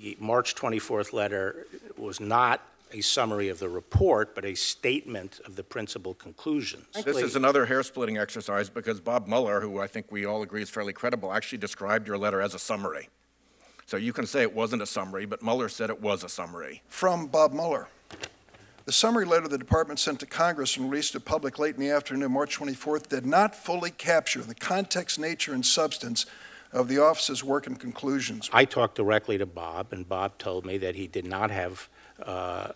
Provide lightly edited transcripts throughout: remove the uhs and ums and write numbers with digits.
The March 24th letter was not a summary of the report, but a statement of the principal conclusions. This is another hair-splitting exercise because Bob Mueller, who I think we all agree is fairly credible, actually described your letter as a summary. So you can say it wasn't a summary, but Mueller said it was a summary. From Bob Mueller. The summary letter the department sent to Congress and released to public late in the afternoon of March 24th did not fully capture the context, nature, and substance of the office's work and conclusions. I talked directly to Bob, and Bob told me that he did not have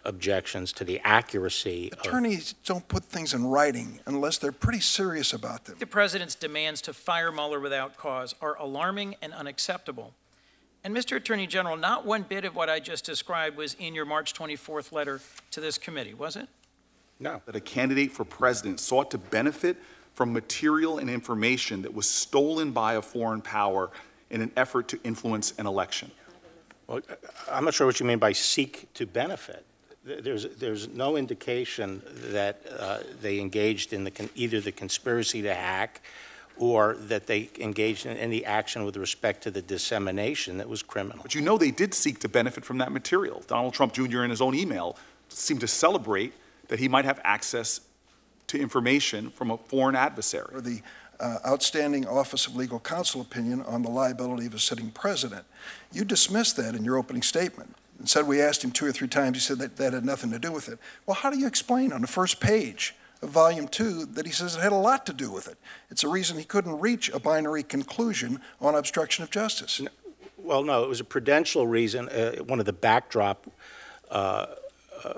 objections to the accuracy. Attorneys don't put things in writing unless they're pretty serious about them. The president's demands to fire Mueller without cause are alarming and unacceptable. And Mr. Attorney General, not one bit of what I just described was in your March 24th letter to this committee, was it? No. That a candidate for president sought to benefit from material and information that was stolen by a foreign power in an effort to influence an election. Well, I'm not sure what you mean by seek to benefit. There's no indication that they engaged in either the conspiracy to hack or that they engaged in any action with respect to the dissemination that was criminal. But you know they did seek to benefit from that material. Donald Trump Jr. in his own email seemed to celebrate that he might have access to information from a foreign adversary. Or the outstanding Office of Legal Counsel opinion on the liability of a sitting president. You dismissed that in your opening statement and said we asked him 2 or 3 times. He said that had nothing to do with it. Well, how do you explain on the first page of Volume 2 that he says it had a lot to do with it? It's a reason he couldn't reach a binary conclusion on obstruction of justice. Well, no, it was a prudential reason. One of the backdrop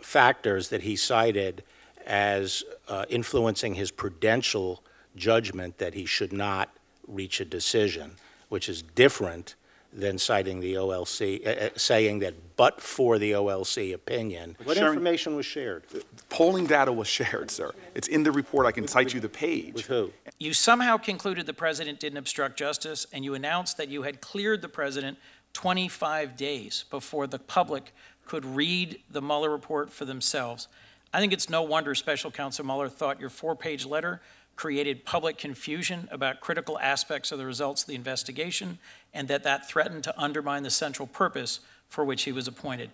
factors that he cited as influencing his prudential judgment that he should not reach a decision, which is different than citing the OLC, saying that but for the OLC opinion. What information was shared? Polling data was shared, sir. It's in the report. I can cite you the page. With who? You somehow concluded the president didn't obstruct justice, and you announced that you had cleared the president 25 days before the public could read the Mueller report for themselves. I think it's no wonder Special Counsel Mueller thought your 4-page letter created public confusion about critical aspects of the results of the investigation, and that threatened to undermine the central purpose for which he was appointed.